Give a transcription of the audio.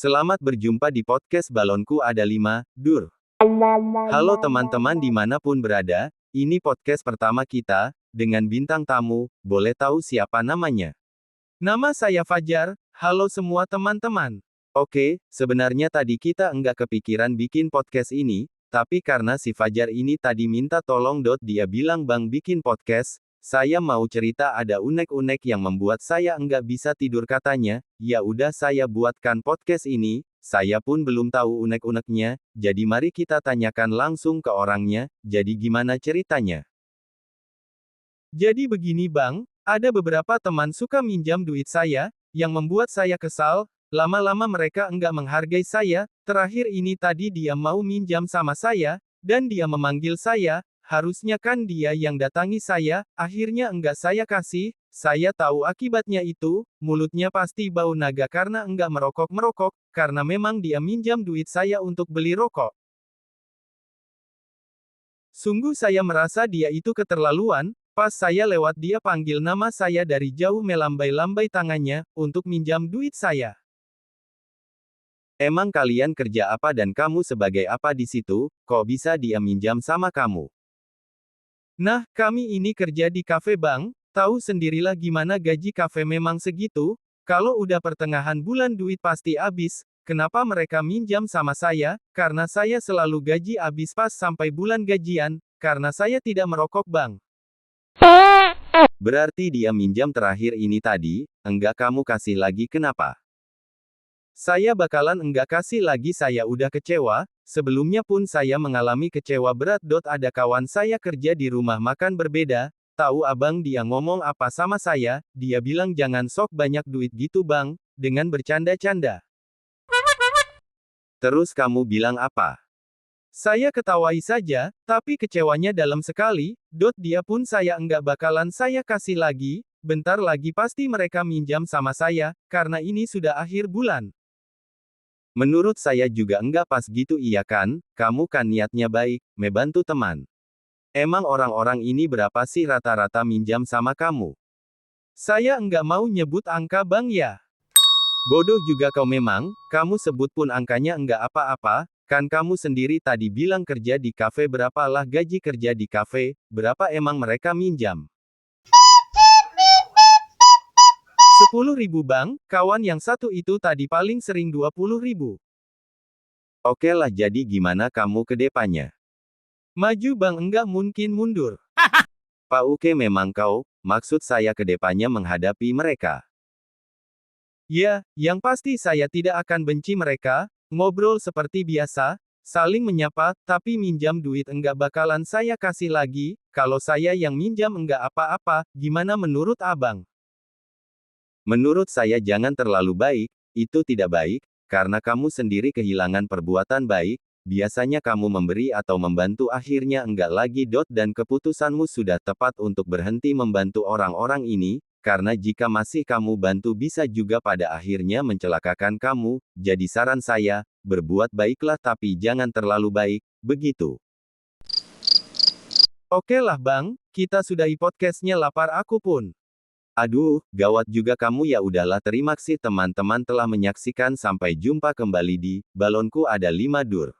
Selamat berjumpa di podcast Balonku Ada 5, Dur. Halo teman-teman dimanapun berada, ini podcast pertama kita, dengan bintang tamu, boleh tahu siapa namanya? Nama saya Fajar, halo semua teman-teman. Oke, sebenarnya tadi kita enggak kepikiran bikin podcast ini, tapi karena si Fajar ini tadi minta tolong dia bilang bang bikin podcast, saya mau cerita ada unek-unek yang membuat saya enggak bisa tidur katanya, ya udah saya buatkan podcast ini, saya pun belum tahu unek-uneknya, jadi mari kita tanyakan langsung ke orangnya, jadi gimana ceritanya? Jadi begini bang, ada beberapa teman suka minjam duit saya, yang membuat saya kesal, lama-lama mereka enggak menghargai saya, terakhir ini tadi dia mau minjam sama saya, dan dia memanggil saya, harusnya kan dia yang datangi saya, akhirnya enggak saya kasih, saya tahu akibatnya itu, mulutnya pasti bau naga karena enggak merokok-merokok, karena memang dia minjam duit saya untuk beli rokok. Sungguh saya merasa dia itu keterlaluan, pas saya lewat dia panggil nama saya dari jauh melambai-lambai tangannya, untuk minjam duit saya. Emang kalian kerja apa dan kamu sebagai apa di situ, kok bisa dia minjam sama kamu? Nah, kami ini kerja di kafe bang, tahu sendirilah gimana gaji kafe memang segitu, kalau udah pertengahan bulan duit pasti habis, kenapa mereka minjam sama saya, karena saya selalu gaji habis pas sampai bulan gajian, karena saya tidak merokok bang. Berarti dia minjam terakhir ini tadi, enggak kamu kasih lagi kenapa? Saya bakalan enggak kasih lagi saya udah kecewa, sebelumnya pun saya mengalami kecewa berat. Ada kawan saya kerja di rumah makan berbeda, tahu abang dia ngomong apa sama saya, dia bilang jangan sok banyak duit gitu bang, dengan bercanda-canda. Terus kamu bilang apa? Saya ketawai saja, tapi kecewanya dalam sekali, dia pun saya enggak bakalan saya kasih lagi, bentar lagi pasti mereka minjam sama saya, karena ini sudah akhir bulan. Menurut saya juga enggak pas gitu iya kan, kamu kan niatnya baik, membantu teman. Emang orang-orang ini berapa sih rata-rata minjam sama kamu? Saya enggak mau nyebut angka bang ya. Bodoh juga kau memang, kamu sebut pun angkanya enggak apa-apa, kan kamu sendiri tadi bilang kerja di kafe berapalah gaji kerja di kafe, berapa emang mereka minjam? 10.000 bang, kawan yang satu itu tadi paling sering 20.000. Oke lah jadi gimana kamu ke depannya? Maju bang enggak mungkin mundur. Pak Uke memang kau, maksud saya ke depannya menghadapi mereka. Ya, yang pasti saya tidak akan benci mereka, ngobrol seperti biasa, saling menyapa, tapi minjam duit enggak bakalan saya kasih lagi, kalau saya yang minjam enggak apa-apa, gimana menurut abang? Menurut saya jangan terlalu baik, itu tidak baik, karena kamu sendiri kehilangan perbuatan baik, biasanya kamu memberi atau membantu akhirnya enggak lagi. Dan keputusanmu sudah tepat untuk berhenti membantu orang-orang ini, karena jika masih kamu bantu bisa juga pada akhirnya mencelakakan kamu, jadi saran saya, berbuat baiklah tapi jangan terlalu baik, begitu. Oke lah bang, kita sudahi podcastnya lapar aku pun. Aduh, gawat juga kamu ya udahlah terima kasih teman-teman telah menyaksikan sampai jumpa kembali di Balonku Ada 5 Dur.